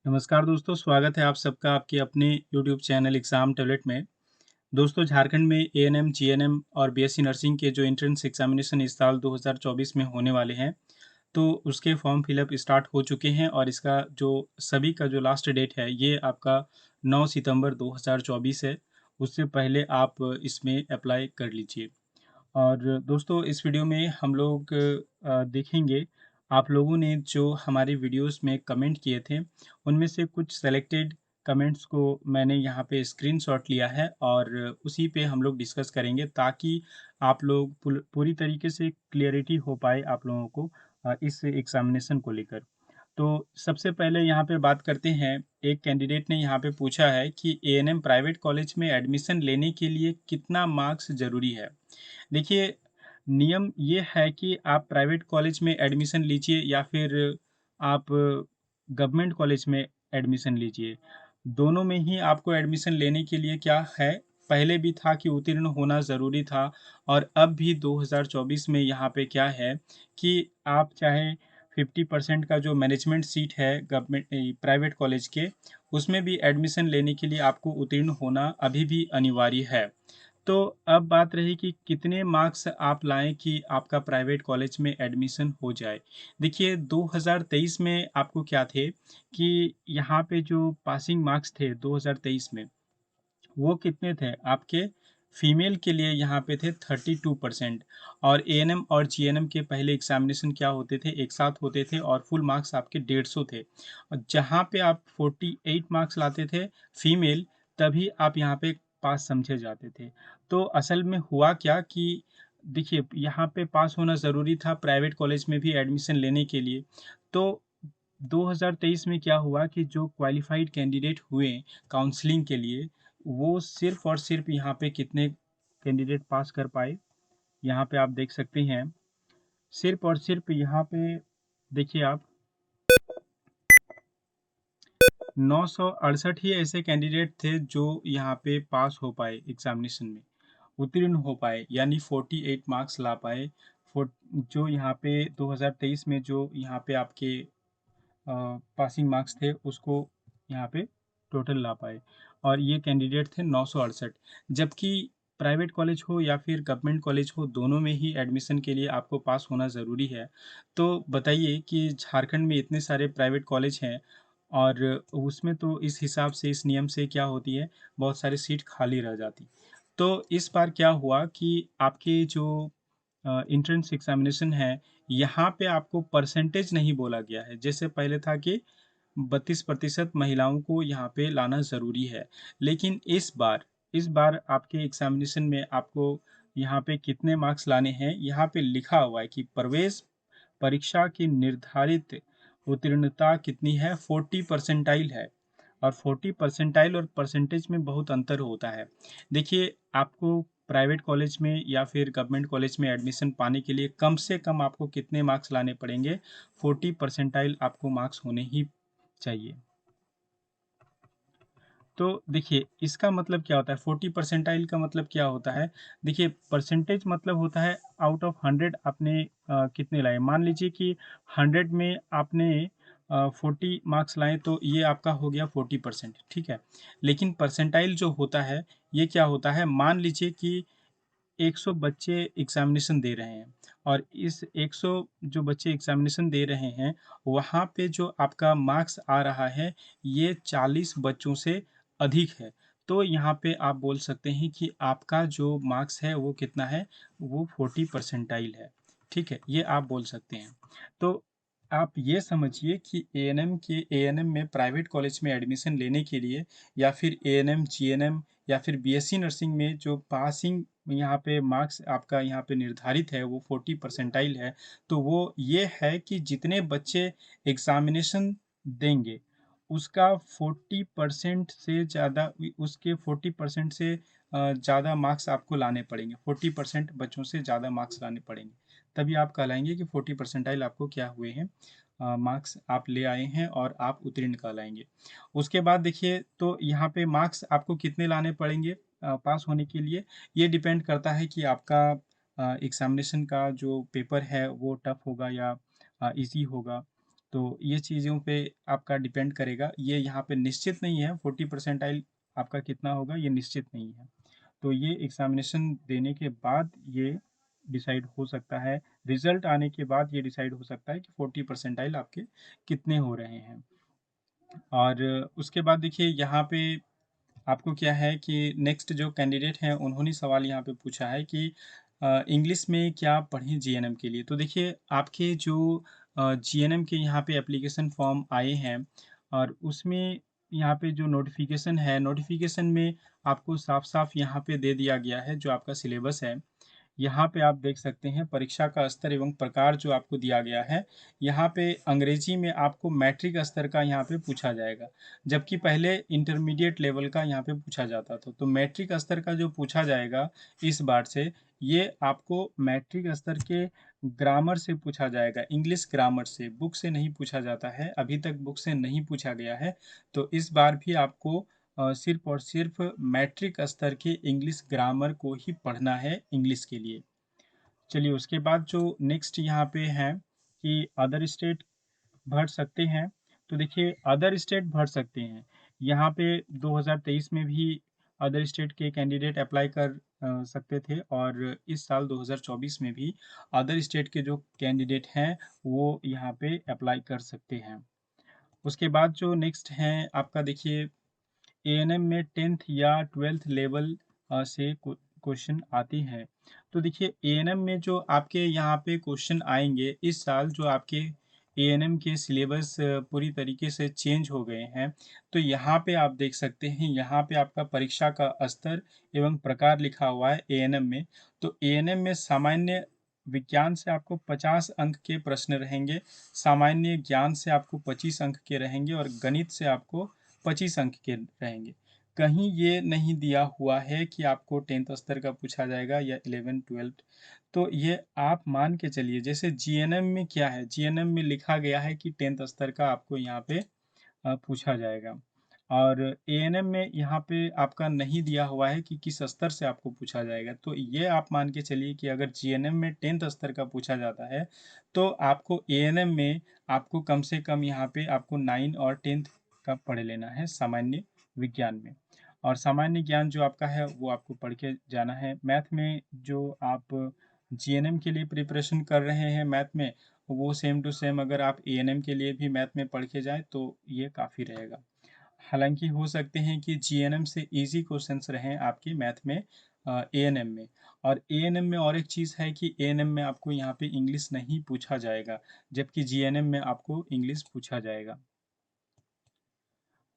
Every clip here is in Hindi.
नमस्कार दोस्तों, स्वागत है आप सबका आपके अपने यूट्यूब चैनल एग्ज़ाम टैबलेट में। दोस्तों, झारखंड में एएनएम, जीएनएम और बीएससी नर्सिंग के जो एंट्रेंस एग्ज़ामिनेशन इस साल 2024 में होने वाले हैं, तो उसके फॉर्म फिलअप स्टार्ट हो चुके हैं और इसका जो सभी का जो लास्ट डेट है, ये आपका 9 सितंबर 2024 है। उससे पहले आप इसमें अप्लाई कर लीजिए। और दोस्तों इस वीडियो में हम लोग देखेंगे आप लोगों ने जो हमारे वीडियोस में कमेंट किए थे उनमें से कुछ सेलेक्टेड कमेंट्स को मैंने यहाँ पे स्क्रीनशॉट लिया है और उसी पे हम लोग डिस्कस करेंगे ताकि आप लोग पूरी तरीके से क्लियरिटी हो पाए आप लोगों को इस एग्जामिनेशन को लेकर। तो सबसे पहले यहाँ पे बात करते हैं। एक कैंडिडेट ने यहाँ पे पूछा है कि एएनएम प्राइवेट कॉलेज में एडमिशन लेने के लिए कितना मार्क्स ज़रूरी है। देखिए, नियम ये है कि आप प्राइवेट कॉलेज में एडमिशन लीजिए या फिर आप गवर्नमेंट कॉलेज में एडमिशन लीजिए। दोनों में ही आपको एडमिशन लेने के लिए क्या है, पहले भी था कि उत्तीर्ण होना ज़रूरी था और अब भी 2024 में यहाँ पे क्या है कि आप चाहे 50% का जो मैनेजमेंट सीट है गवर्नमेंट प्राइवेट कॉलेज के, उसमें भी एडमिशन लेने के लिए आपको उत्तीर्ण होना अभी भी अनिवार्य है। तो अब बात रही कि कितने मार्क्स आप लाएँ कि आपका प्राइवेट कॉलेज में एडमिशन हो जाए। देखिए 2023 में आपको क्या थे कि यहाँ पे जो पासिंग मार्क्स थे 2023 में, वो कितने थे आपके फीमेल के लिए यहाँ पे थे 32% और एएनएम और जीएनएम के पहले एग्जामिनेशन क्या होते थे, एक साथ होते थे और फुल मार्क्स आपके 150 थे। और जहाँ पे आप 48 मार्क्स लाते थे फीमेल, तभी आप यहाँ पे पास समझे जाते थे। तो असल में हुआ क्या कि देखिए यहाँ पे पास होना ज़रूरी था प्राइवेट कॉलेज में भी एडमिशन लेने के लिए। तो 2023 में क्या हुआ कि जो क्वालिफाइड कैंडिडेट हुए काउंसलिंग के लिए, वो सिर्फ़ और सिर्फ़ यहाँ पे कितने कैंडिडेट पास कर पाए, यहाँ पे आप देख सकते हैं। सिर्फ़ और सिर्फ़ यहाँ पे देखिए आप 968 ही ऐसे कैंडिडेट थे जो यहाँ पे पास हो पाए एग्ज़ामिनेशन में, उत्तीर्ण हो पाए यानी 48 मार्क्स ला पाए। फोर जो यहाँ पे 2023 में जो यहाँ पे आपके पासिंग मार्क्स थे उसको यहाँ पे टोटल ला पाए और ये कैंडिडेट थे 968। जबकि प्राइवेट कॉलेज हो या फिर गवर्नमेंट कॉलेज हो, दोनों में ही एडमिशन के लिए आपको पास होना ज़रूरी है। तो बताइए कि झारखंड में इतने सारे प्राइवेट कॉलेज हैं और उसमें तो इस हिसाब से इस नियम से क्या होती है, बहुत सारी सीट खाली रह जाती। तो इस बार क्या हुआ कि आपके जो एंट्रेंस एग्जामिनेशन है, यहाँ पे आपको परसेंटेज नहीं बोला गया है। जैसे पहले था कि 32% महिलाओं को यहाँ पे लाना ज़रूरी है। लेकिन इस बार आपके एग्जामिनेशन में आपको यहाँ पे कितने मार्क्स लाने हैं, यहाँ पे लिखा हुआ है कि प्रवेश परीक्षा की निर्धारित उत्तीर्णता कितनी है, 40 परसेंटाइल है। और 40 परसेंटाइल और परसेंटेज में बहुत अंतर होता है। देखिए, आपको प्राइवेट कॉलेज में या फिर गवर्नमेंट कॉलेज में एडमिशन पाने के लिए कम से कम आपको कितने मार्क्स लाने पड़ेंगे, 40 परसेंटाइल आपको मार्क्स होने ही चाहिए। तो देखिए इसका मतलब क्या होता है, 40 परसेंटाइल का मतलब क्या होता है। देखिए परसेंटेज मतलब होता है आउट ऑफ 100 आपने कितने लाए। मान लीजिए कि 100 में आपने 40 मार्क्स लाए तो ये आपका हो गया 40%, ठीक है। लेकिन परसेंटाइल जो होता है, ये क्या होता है, मान लीजिए कि 100 बच्चे एग्जामिनेशन दे रहे हैं और इस 100 जो बच्चे एग्जामिनेशन दे रहे हैं, वहाँ पे जो आपका मार्क्स आ रहा है, ये 40 बच्चों से अधिक है। तो यहाँ पे आप बोल सकते हैं कि आपका जो मार्क्स है वो कितना है, वो 40 परसेंटाइल है। ठीक है, ये आप बोल सकते हैं। तो आप ये समझिए कि एएनएम में प्राइवेट कॉलेज में एडमिशन लेने के लिए या फिर एएनएम, जीएनएम या फिर बीएससी नर्सिंग में जो पासिंग यहाँ पे मार्क्स आपका यहाँ पे निर्धारित है वो 40 परसेंटाइल है। तो वो ये है कि जितने बच्चे एग्जामिनेशन देंगे उसका 40% से ज़्यादा, उसके 40% से ज़्यादा मार्क्स आपको लाने पड़ेंगे। 40% बच्चों से ज़्यादा मार्क्स लाने पड़ेंगे, तभी आप कहलाएंगे कि 40 परसेंटाइल आपको क्या हुए हैं, मार्क्स आप ले आए हैं और आप उत्तीर्ण कहलाएंगे। उसके बाद देखिए तो यहाँ पे मार्क्स आपको कितने लाने पड़ेंगे पास होने के लिए, ये डिपेंड करता है कि आपका एग्जामिनेशन का जो पेपर है वो टफ होगा या इजी होगा। तो ये चीज़ों पे आपका डिपेंड करेगा। ये यहाँ पे निश्चित नहीं है 40 परसेंटाइल आपका कितना होगा, ये निश्चित नहीं है। तो ये एग्ज़ामिनेशन देने के बाद ये डिसाइड हो सकता है, रिज़ल्ट आने के बाद ये डिसाइड हो सकता है कि 40 परसेंटाइल आपके कितने हो रहे हैं। और उसके बाद देखिए यहाँ पे आपको क्या है कि नेक्स्ट जो कैंडिडेट हैं उन्होंने सवाल यहाँ पे पूछा है कि इंग्लिश में क्या पढ़ें जीएनएम के लिए। तो देखिए आपके जो जीएनएम के यहाँ पे एप्लीकेशन फॉर्म आए हैं और उसमें यहाँ पे जो नोटिफिकेशन है, नोटिफिकेशन में आपको साफ साफ यहाँ पे दे दिया गया है जो आपका सिलेबस है। यहाँ पे आप देख सकते हैं परीक्षा का स्तर एवं प्रकार जो आपको दिया गया है। यहाँ पे अंग्रेजी में आपको मैट्रिक स्तर का यहाँ पे पूछा जाएगा, जबकि पहले इंटरमीडिएट लेवल का यहाँ पे पूछा जाता था। तो मैट्रिक स्तर का जो पूछा जाएगा इस बार से, ये आपको मैट्रिक स्तर के ग्रामर से पूछा जाएगा, इंग्लिश ग्रामर से, बुक से नहीं पूछा जाता है। अभी तक बुक से नहीं पूछा गया है। तो इस बार भी आपको सिर्फ और सिर्फ मैट्रिक स्तर के इंग्लिश ग्रामर को ही पढ़ना है इंग्लिश के लिए। चलिए उसके बाद जो नेक्स्ट यहाँ पे है कि अदर स्टेट भर सकते हैं। तो देखिए अदर स्टेट भर सकते हैं। यहाँ पे 2023 में भी अदर स्टेट के कैंडिडेट अप्लाई कर सकते थे और इस साल 2024 में भी अदर स्टेट के जो कैंडिडेट हैं वो यहाँ पे अप्लाई कर सकते हैं। उसके बाद जो नेक्स्ट हैं आपका देखिए एएनएम में 10th या 12th लेवल से क्वेश्चन आते हैं। तो देखिए एएनएम में जो आपके यहाँ पे क्वेश्चन आएंगे इस साल, जो आपके एएनएम के सिलेबस पूरी तरीके से चेंज हो गए हैं। तो यहाँ पे आप देख सकते हैं, यहाँ पे आपका परीक्षा का स्तर एवं प्रकार लिखा हुआ है एएनएम में। तो एएनएम में सामान्य विज्ञान से आपको 50 अंक के प्रश्न रहेंगे, सामान्य ज्ञान से आपको 25 अंक के रहेंगे और गणित से आपको 25 अंक के रहेंगे। कहीं ये नहीं दिया हुआ है कि आपको 10th स्तर का पूछा जाएगा या 11 12। तो ये आप मान के चलिए, जैसे जीएनएम में क्या है, जीएनएम में लिखा गया है कि 10th स्तर का आपको यहाँ पे पूछा जाएगा। और एएनएम में यहाँ पे आपका नहीं दिया हुआ है कि किस स्तर से आपको पूछा जाएगा। तो ये आप मान के चलिए कि अगर जीएनएम में 10th स्तर का पूछा जाता है तो आपको एएनएम में आपको कम से कम यहाँ पे आपको 9 और 10th का पढ़ लेना है सामान्य विज्ञान में। और सामान्य ज्ञान जो आपका है वो आपको पढ़ के जाना है। मैथ में जो आप जीएनएम के लिए प्रिपरेशन कर रहे हैं मैथ में, वो सेम टू सेम अगर आप एएनएम के लिए भी मैथ में पढ़ के जाएँ तो ये काफ़ी रहेगा। हालांकि हो सकते हैं कि जीएनएम से इजी क्वेश्चंस रहें आपके मैथ में एएनएम में। और एएनएम में और एक चीज़ है कि एएनएम में आपको यहाँ पे इंग्लिश नहीं पूछा जाएगा, जबकि जीएनएम में आपको इंग्लिश पूछा जाएगा।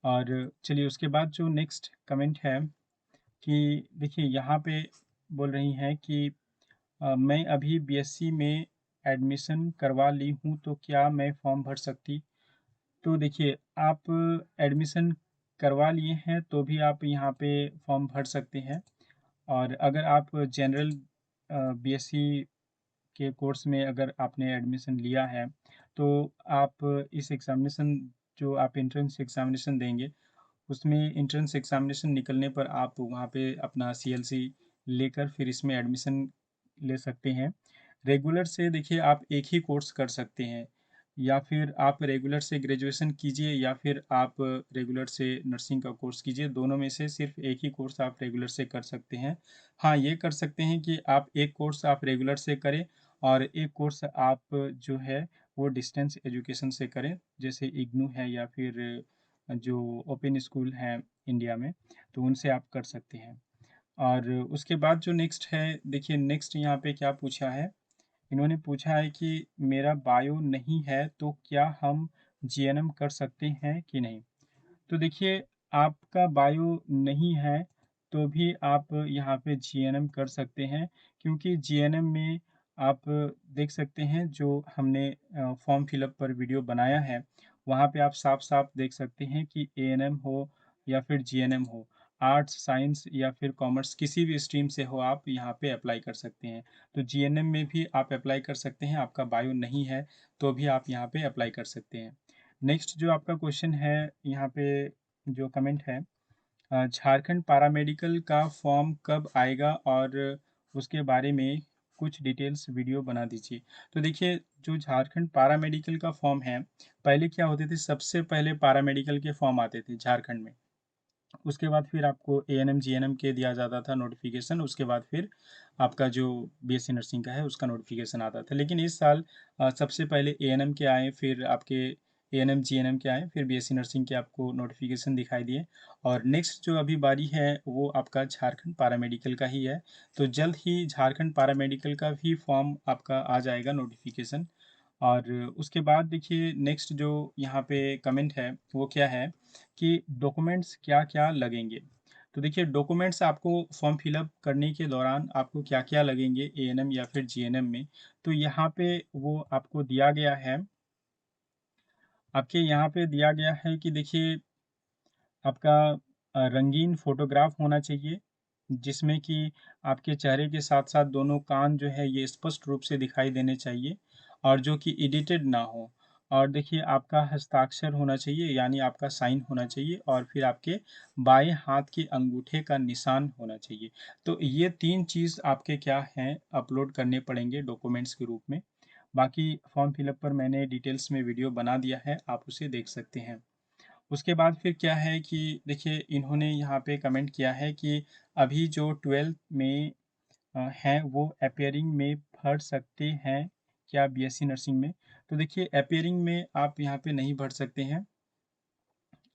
और चलिए उसके बाद जो नेक्स्ट कमेंट है कि देखिए यहाँ पे बोल रही हैं कि मैं अभी बीएससी में एडमिशन करवा ली हूँ तो क्या मैं फॉर्म भर सकती। तो देखिए आप एडमिशन करवा लिए हैं तो भी आप यहाँ पे फॉर्म भर सकते हैं। और अगर आप जनरल बीएससी के कोर्स में अगर आपने एडमिशन लिया है तो आप इस एग्ज़ामिनेशन, जो आप एंट्रेंस एग्ज़ामिनेशन देंगे उसमें एंट्रेंस एग्ज़ामिनेशन निकलने पर आप वहाँ पे अपना सीएलसी लेकर फिर इसमें एडमिशन ले सकते हैं। रेगुलर से देखिए आप एक ही कोर्स कर सकते हैं, या फिर आप रेगुलर से ग्रेजुएशन कीजिए या फिर आप रेगुलर से नर्सिंग का कोर्स कीजिए। दोनों में से सिर्फ एक ही कोर्स आप रेगुलर से कर सकते हैं। हाँ, ये कर सकते हैं कि आप एक कोर्स आप रेगुलर से करें और एक कोर्स आप जो है वो डिस्टेंस एजुकेशन से करें, जैसे इग्नू है या फिर जो ओपन स्कूल हैं इंडिया में, तो उनसे आप कर सकते हैं। और उसके बाद जो नेक्स्ट है देखिए, नेक्स्ट यहाँ पे क्या पूछा है, इन्होंने पूछा है कि मेरा बायो नहीं है तो क्या हम जीएनएम कर सकते हैं कि नहीं। तो देखिए आपका बायो नहीं है तो भी आप यहाँ पे जीएनएम कर सकते हैं, क्योंकि जीएनएम में आप देख सकते हैं जो हमने फॉर्म फिलअप पर वीडियो बनाया है, वहाँ पे आप साफ साफ देख सकते हैं कि एएनएम हो या फिर जीएनएम हो, आर्ट्स साइंस या फिर कॉमर्स किसी भी स्ट्रीम से हो आप यहाँ पे अप्लाई कर सकते हैं। तो जीएनएम में भी आप अप्लाई कर सकते हैं, आपका बायो नहीं है तो भी आप यहाँ पे अप्लाई कर सकते हैं। नेक्स्ट जो आपका क्वेश्चन है यहाँ पे जो कमेंट है, झारखंड पैरामेडिकल का फॉर्म कब आएगा और उसके बारे में कुछ डिटेल्स वीडियो बना दीजिए। तो देखिए, जो झारखंड पैरामेडिकल का फॉर्म है, पहले क्या होते थे, सबसे पहले पैरामेडिकल के फॉर्म आते थे झारखंड में। उसके बाद फिर आपको एएनएम, जीएनएम के दिया जाता था नोटिफिकेशन। उसके बाद फिर आपका जो बीएससी नर्सिंग का है उसका नोटिफिकेशन आता था। लेकिन इस साल सबसे पहले एएनएम के आए, फिर आपके एएनएम, जीएनएम के आए, फिर बीएससी नर्सिंग के आपको नोटिफिकेशन दिखाई दिए। और नेक्स्ट जो अभी बारी है वो आपका झारखंड पैरामेडिकल का ही है। तो जल्द ही झारखंड पैरामेडिकल का भी फॉर्म आपका आ जाएगा नोटिफिकेशन। और उसके बाद देखिए, नेक्स्ट जो यहाँ पे कमेंट है वो क्या है कि डॉक्यूमेंट्स क्या-क्या लगेंगे। तो देखिए, डॉक्यूमेंट्स आपको फॉर्म फिलअप करने के दौरान आपको क्या-क्या लगेंगे एएनएम या फिर जीएनएम में, तो यहाँ पे वो आपको दिया गया है। आपके यहाँ पे दिया गया है कि देखिए, आपका रंगीन फ़ोटोग्राफ होना चाहिए, जिसमें कि आपके चेहरे के साथ-साथ दोनों कान जो है ये स्पष्ट रूप से दिखाई देने चाहिए, और जो कि एडिटेड ना हो। और देखिए, आपका हस्ताक्षर होना चाहिए, यानी आपका साइन होना चाहिए, और फिर आपके बाएँ हाथ के अंगूठे का निशान होना चाहिए। तो ये 3 चीज़ आपके क्या हैं, अपलोड करने पड़ेंगे डॉक्यूमेंट्स के रूप में। बाकी फॉर्म फिलअप पर मैंने डिटेल्स में वीडियो बना दिया है, आप उसे देख सकते हैं। उसके बाद फिर क्या है कि देखिए, इन्होंने यहाँ पे कमेंट किया है कि अभी जो 12th में हैं वो अपीयरिंग में भर सकते हैं क्या बीएससी नर्सिंग में? तो देखिए, अपीयरिंग में आप यहाँ पे नहीं भर सकते हैं,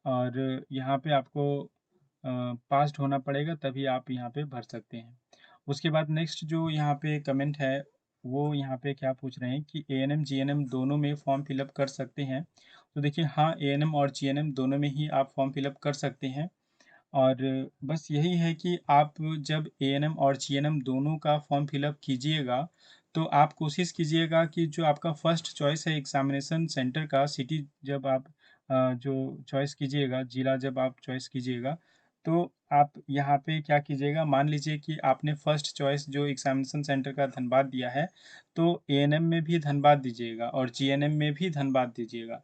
और यहाँ पे आपको पास्ड होना पड़ेगा, तभी आप यहाँ पे भर सकते हैं। उसके बाद नेक्स्ट जो यहाँ पे कमेंट है, वो यहाँ पे क्या पूछ रहे हैं कि एएनएम, जीएनएम दोनों में फॉर्म फिलअप कर सकते हैं? तो देखिए, हाँ, एएनएम और जीएनएम दोनों में ही आप फॉर्म फिलअप कर सकते हैं। और बस यही है कि आप जब एएनएम और जीएनएम दोनों का फॉर्म फिलअप कीजिएगा, तो आप कोशिश कीजिएगा कि जो आपका फर्स्ट चॉइस है एग्ज़ामिनेशन सेंटर का, सिटी जब आप जो चॉइस कीजिएगा, ज़िला जब आप चॉइस कीजिएगा, तो आप यहाँ पे क्या कीजिएगा, मान लीजिए कि आपने फर्स्ट चॉइस जो एग्ज़ामिनेशन सेंटर का धनबाद दिया है, तो एएनएम में भी धनबाद दीजिएगा और जीएनएम में भी धनबाद दीजिएगा।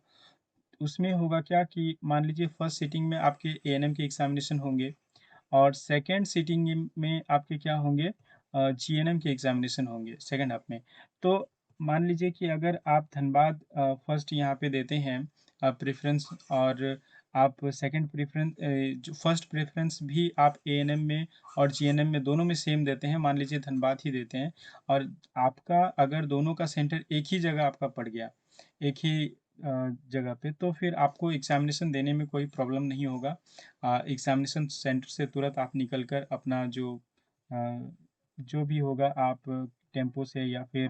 उसमें होगा क्या कि मान लीजिए फर्स्ट सिटिंग में आपके एएनएम के एग्ज़ामिनेशन होंगे, और सेकंड सिटिंग में आपके क्या होंगे, जीएनएम के एग्ज़ामिनेशन होंगे सेकंड हाफ में। तो मान लीजिए कि अगर आप धनबाद फर्स्ट यहाँ पे देते हैं प्रेफ़रेंस, और आप सेकंड प्रेफ़रेंस जो फर्स्ट प्रेफ़रेंस भी आप एएनएम में और जीएनएम में दोनों में सेम देते हैं, मान लीजिए धनबाद ही देते हैं, और आपका अगर दोनों का सेंटर एक ही जगह आपका पड़ गया, एक ही जगह पे, तो फिर आपको एग्ज़ामिनेशन देने में कोई प्रॉब्लम नहीं होगा। एग्ज़ामिनेशन सेंटर से तुरंत आप निकल कर अपना अ, जो भी होगा, आप टेम्पो से या फिर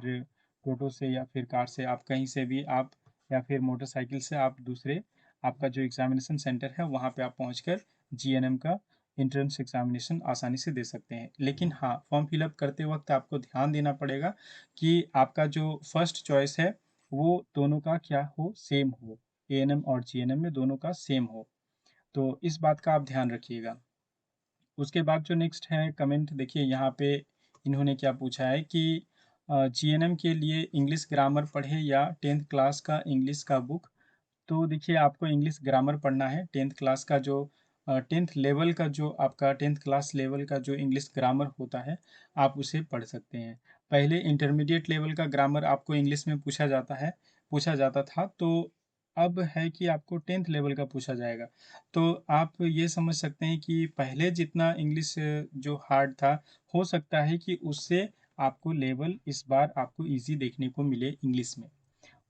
टोटो से या फिर कार से, आप कहीं से भी आप, या फिर मोटरसाइकिल से आप दूसरे आपका जो एग्ज़ामिनेशन सेंटर है वहाँ पे आप पहुँचकर जीएनएम का एंट्रेंस एग्ज़ामिनेशन आसानी से दे सकते हैं। लेकिन हाँ, फॉर्म फिलअप करते वक़्त आपको ध्यान देना पड़ेगा कि आपका जो फर्स्ट चॉइस है वो दोनों का क्या हो, सेम हो। एएनएम और जीएनएम में दोनों का सेम हो। तो इस बात का आप ध्यान रखिएगा। उसके बाद जो नेक्स्ट है कमेंट, देखिए यहाँ पे इन्होंने क्या पूछा है कि जीएनएम के लिए इंग्लिश ग्रामर पढ़े या 10th क्लास का इंग्लिश का बुक। तो देखिए, आपको इंग्लिश ग्रामर पढ़ना है। 10th क्लास का जो 10th लेवल का जो आपका 10th क्लास लेवल का जो इंग्लिश ग्रामर होता है, आप उसे पढ़ सकते हैं। पहले इंटरमीडिएट लेवल का ग्रामर आपको इंग्लिश में पूछा जाता था, तो अब है कि आपको 10th लेवल का पूछा जाएगा। तो आप ये समझ सकते हैं कि पहले जितना इंग्लिश जो हार्ड था, हो सकता है कि उससे आपको लेवल इस बार आपको ईज़ी देखने को मिले इंग्लिश में।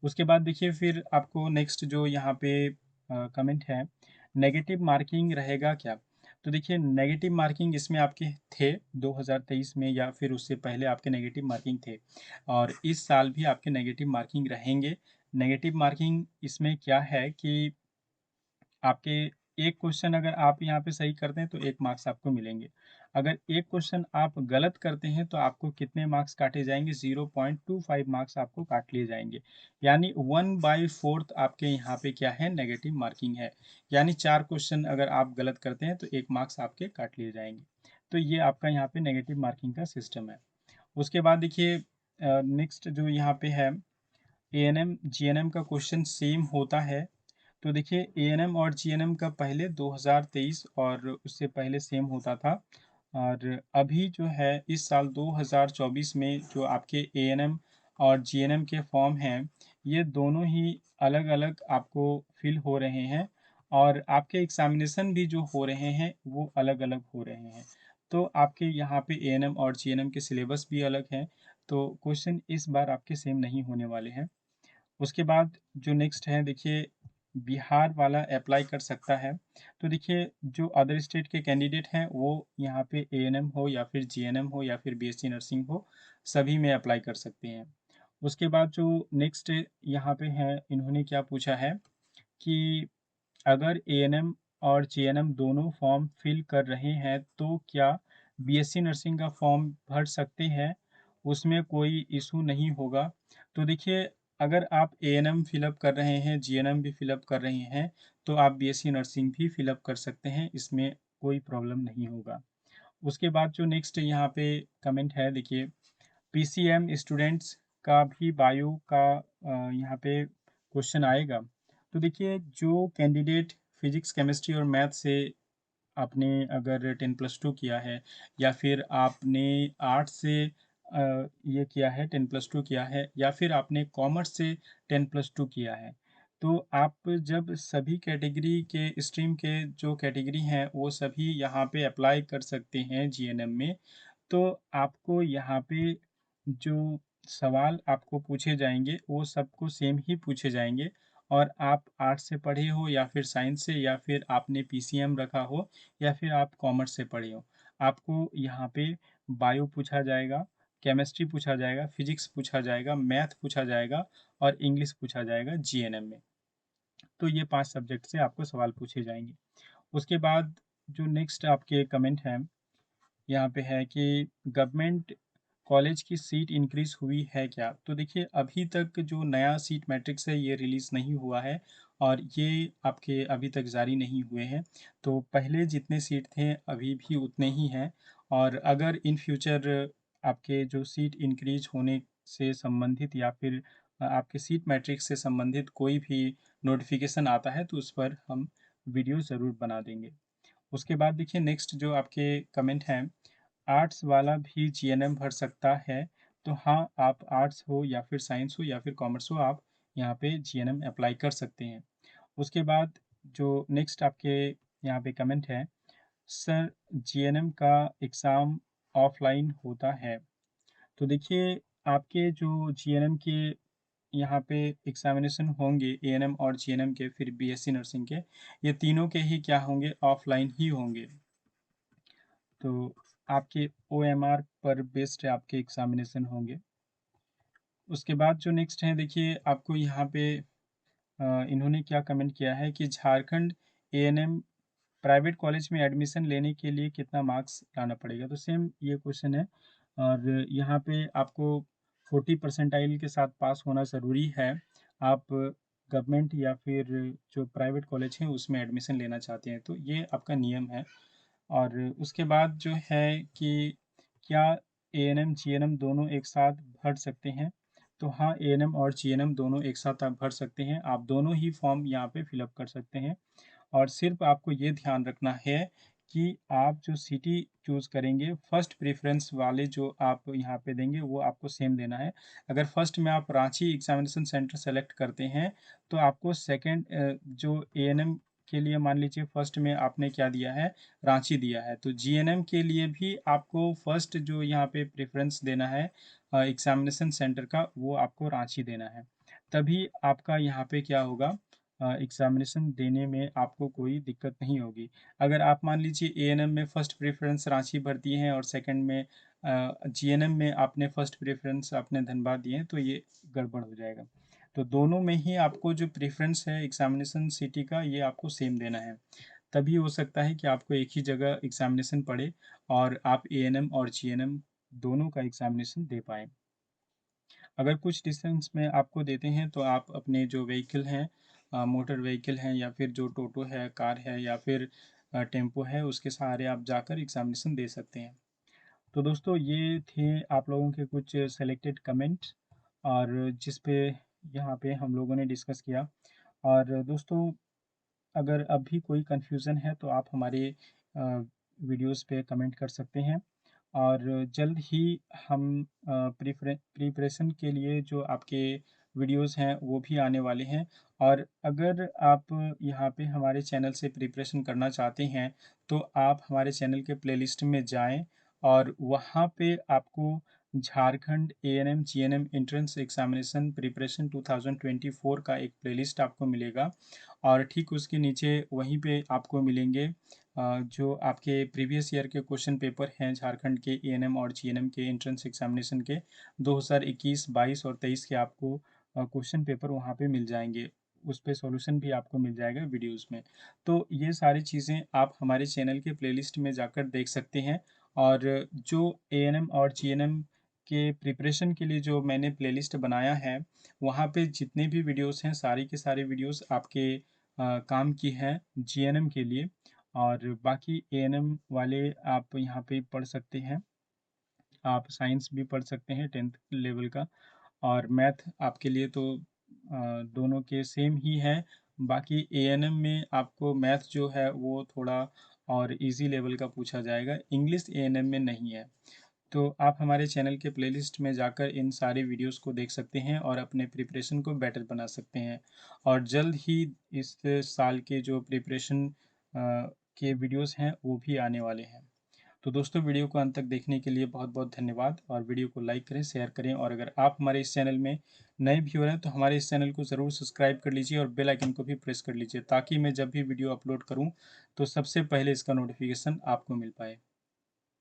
उसके बाद देखिए, फिर आपको नेक्स्ट जो यहाँ पे कमेंट है, नेगेटिव मार्किंग रहेगा क्या? तो देखिए, नेगेटिव मार्किंग इसमें आपके थे 2023 में, या फिर उससे पहले आपके नेगेटिव मार्किंग थे, और इस साल भी आपके नेगेटिव मार्किंग रहेंगे। नेगेटिव मार्किंग इसमें क्या है कि आपके एक क्वेश्चन अगर आप यहाँ पे सही करते हैं तो 1 मार्क्स आपको मिलेंगे। अगर एक क्वेश्चन आप गलत करते हैं तो आपको कितने मार्क्स काटे जाएँगे, 0.25 मार्क्स आपको काट लिए जाएँगे। यानी 1/4 आपके यहाँ पे क्या है, नेगेटिव मार्किंग है। यानी 4 क्वेश्चन अगर आप गलत करते हैं तो 1 मार्क्स आपके काट लिए जाएँगे। तो ये आपका यहाँ पे नेगेटिव मार्किंग का सिस्टम है। उसके बाद देखिए, नेक्स्ट जो यहाँ पे है, एएनएम, जीएनएम का क्वेश्चन सेम होता है। तो देखिए, एएनएम और जीएनएम का पहले 2023 और उससे पहले सेम होता था। और अभी जो है इस साल 2024 में जो आपके एएनएम और जीएनएम के फॉर्म हैं, ये दोनों ही अलग-अलग आपको फिल हो रहे हैं और आपके एग्ज़ामिनेशन भी जो हो रहे हैं, वो अलग-अलग हो रहे हैं। तो आपके यहाँ पे एएनएम और जीएनएम के सिलेबस भी अलग हैं, तो क्वेश्चन इस बार आपके सेम नहीं होने वाले हैं। उसके बाद जो नेक्स्ट है देखिए, बिहार वाला अप्लाई कर सकता है। तो देखिए जो अदर स्टेट के कैंडिडेट हैं वो यहाँ पे एएनएम हो या फिर जीएनएम हो या फिर बीएससी नर्सिंग हो, सभी में अप्लाई कर सकते हैं। उसके बाद जो नेक्स्ट यहाँ पे है, इन्होंने क्या पूछा है कि अगर एएनएम और जीएनएम दोनों फॉर्म फिल कर रहे हैं तो क्या बीएससी नर्सिंग का फॉर्म भर सकते हैं, उसमें कोई इशू नहीं होगा। तो देखिए, अगर आप एएनएम फिलअप कर रहे हैं, जीएनएम भी फिलअप कर रहे हैं, तो आप बीएससी नर्सिंग भी फिलअप कर सकते हैं, इसमें कोई प्रॉब्लम नहीं होगा। उसके बाद जो नेक्स्ट यहाँ पे कमेंट है देखिए, पीसीएम स्टूडेंट्स का भी बायो का यहाँ पे क्वेश्चन आएगा। तो देखिए, जो कैंडिडेट फिजिक्स केमिस्ट्री और मैथ से आपने अगर 10+2 किया है या फिर आपने आर्ट्स से ये किया है, 10+2 किया है या फिर आपने कॉमर्स से 10+2 किया है, तो आप जब सभी कैटेगरी के स्ट्रीम के जो कैटेगरी हैं वो सभी यहाँ पे अप्लाई कर सकते हैं जीएनएम में, तो आपको यहाँ पे जो सवाल आपको पूछे जाएंगे वो सबको सेम ही पूछे जाएंगे। और आप आर्ट्स से पढ़े हो या फिर साइंस से या फिर आपने पीसीएम रखा हो या फिर आप कॉमर्स से पढ़े हो, आपको यहाँ पे बायो पूछा जाएगा, केमिस्ट्री पूछा जाएगा, फिजिक्स पूछा जाएगा, मैथ पूछा जाएगा और इंग्लिश पूछा जाएगा जीएनएम में। तो ये 5 सब्जेक्ट से आपको सवाल पूछे जाएंगे। उसके बाद जो नेक्स्ट आपके कमेंट हैं, यहाँ पे है कि गवर्नमेंट कॉलेज की सीट इंक्रीज हुई है क्या? तो देखिए, अभी तक जो नया सीट मैट्रिक्स है ये रिलीज़ नहीं हुआ है और ये आपके अभी तक जारी नहीं हुए हैं। तो पहले जितने सीट थे अभी भी उतने ही हैं और अगर इन फ्यूचर आपके जो सीट इंक्रीज होने से संबंधित या फिर आपके सीट मैट्रिक्स से संबंधित कोई भी नोटिफिकेशन आता है तो उस पर हम वीडियो ज़रूर बना देंगे। उसके बाद देखिए, नेक्स्ट जो आपके कमेंट हैं, आर्ट्स वाला भी जीएनएम भर सकता है। तो हाँ, आप आर्ट्स हो या फिर साइंस हो या फिर कॉमर्स हो, आप यहाँ पे जीएनएम अप्लाई कर सकते हैं। उसके बाद जो नेक्स्ट आपके यहाँ पे कमेंट है, सर जीएनएम का एग्ज़ाम ऑफलाइन होता है। तो देखिए, आपके जो जीएनएम के यहाँ पे एग्जामिनेशन होंगे, एएनएम और जीएनएम के, फिर बीएससी नर्सिंग के, ये तीनों के ही क्या होंगे, ऑफलाइन ही होंगे। तो आपके ओएमआर पर बेस्ड आपके एग्जामिनेशन होंगे। उसके बाद जो नेक्स्ट है देखिए, आपको यहाँ पे इन्होंने क्या कमेंट किया है कि झारखंड एएनएम प्राइवेट कॉलेज में एडमिशन लेने के लिए कितना मार्क्स लाना पड़ेगा। तो सेम ये क्वेश्चन है और यहाँ पे आपको 40 परसेंटाइल के साथ पास होना ज़रूरी है। आप गवर्नमेंट या फिर जो प्राइवेट कॉलेज है उसमें एडमिशन लेना चाहते हैं, तो ये आपका नियम है। और उसके बाद जो है कि क्या एएनएम जीएनएम दोनों एक साथ भर सकते हैं? तो हाँ, एएनएम और जीएनएम दोनों एक साथ आप भर सकते हैं। आप दोनों ही फॉर्म यहाँ पे फिलअप कर सकते हैं और सिर्फ आपको ये ध्यान रखना है कि आप जो सिटी चूज़ करेंगे, फर्स्ट प्रेफ़रेंस वाले जो आप यहाँ पे देंगे वो आपको सेम देना है। अगर फर्स्ट में आप रांची एग्ज़ामिनेशन सेंटर सेलेक्ट करते हैं, तो आपको सेकंड जो एएनएम के लिए मान लीजिए फर्स्ट में आपने क्या दिया है, रांची दिया है, तो जीएनएम के लिए भी आपको फर्स्ट जो यहाँ पे प्रेफ़रेंस देना है एग्ज़ामिनेशन सेंटर का, वो आपको रांची देना है। तभी आपका यहाँ पे क्या होगा, एग्ज़ामिनेशन देने में आपको कोई दिक्कत नहीं होगी। अगर आप मान लीजिए एएनएम में फ़र्स्ट प्रेफ़रेंस रांची भर दिए हैं और सेकंड में जीएनएम में आपने फ़र्स्ट प्रेफ़रेंस आपने धनबाद दिए हैं, तो ये गड़बड़ हो जाएगा। तो दोनों में ही आपको जो प्रेफ़रेंस है एग्ज़ामिनेशन सिटी का, ये आपको सेम देना है। तभी हो सकता है कि आपको एक ही जगह एग्ज़ामिनेशन पड़े और आप एएनएम और जीएनएम दोनों का एग्ज़ामिनेशन दे पाएँ। अगर कुछ डिस्टेंस में आपको देते हैं तो आप अपने जो व्हीकल हैं, मोटर व्हीकल हैं या फिर जो टोटो है, कार है या फिर टेम्पो है, उसके सहारे आप जाकर एग्ज़ामिनेशन दे सकते हैं। तो दोस्तों, ये थे आप लोगों के कुछ सेलेक्टेड कमेंट्स और जिस पे यहाँ पे हम लोगों ने डिस्कस किया। और दोस्तों, अगर अब भी कोई कन्फ्यूज़न है तो आप हमारे वीडियोस पे कमेंट कर सकते हैं। और जल्द ही हम प्रिपरेशन के लिए जो आपके वीडियोस हैं वो भी आने वाले हैं। और अगर आप यहाँ पे हमारे चैनल से प्रिपरेशन करना चाहते हैं तो आप हमारे चैनल के प्लेलिस्ट में जाएं और वहाँ पे आपको Jharkhand ANM GNM entrance examination preparation 2024 का एक प्लेलिस्ट आपको मिलेगा। और ठीक उसके नीचे वहीं पे आपको मिलेंगे जो आपके प्रीवियस ईयर के क्वेश्चन पेपर हैं झारखंड के एएनएम और जीएनएम के एंट्रेंस एग्जामिनेशन के 2021, 22 और 23 के आपको क्वेश्चन पेपर वहाँ पे मिल जाएंगे। उस पे सॉल्यूशन भी आपको मिल जाएगा वीडियोस में। तो ये सारी चीज़ें आप हमारे चैनल के प्लेलिस्ट में जाकर देख सकते हैं। और जो एएनएम और जीएनएम के प्रिपरेशन के लिए जो मैंने प्लेलिस्ट बनाया है वहाँ पे जितने भी वीडियोस हैं सारी के सारे वीडियोस आपके काम की हैं जीएनएम के लिए। और बाकी एएनएम वाले आप यहाँ पे पढ़ सकते हैं। आप साइंस भी पढ़ सकते हैं 10th लेवल का। और मैथ आपके लिए तो दोनों के सेम ही है। बाकी एएनएम में आपको मैथ जो है वो थोड़ा और इजी लेवल का पूछा जाएगा, इंग्लिश एएनएम में नहीं है। तो आप हमारे चैनल के प्लेलिस्ट में जाकर इन सारे वीडियोस को देख सकते हैं और अपने प्रिपरेशन को बेटर बना सकते हैं। और जल्द ही इस साल के जो प्रिपरेशन के वीडियोस हैं वो भी आने वाले हैं। तो दोस्तों वीडियो को अंत तक देखने के लिए बहुत बहुत धन्यवाद। और वीडियो को लाइक करें, शेयर करें। और अगर आप हमारे इस चैनल में नए व्यूअर हैं तो हमारे इस चैनल को ज़रूर सब्सक्राइब कर लीजिए और बेल आइकन को भी प्रेस कर लीजिए ताकि मैं जब भी वीडियो अपलोड करूं तो सबसे पहले इसका नोटिफिकेशन आपको मिल पाए।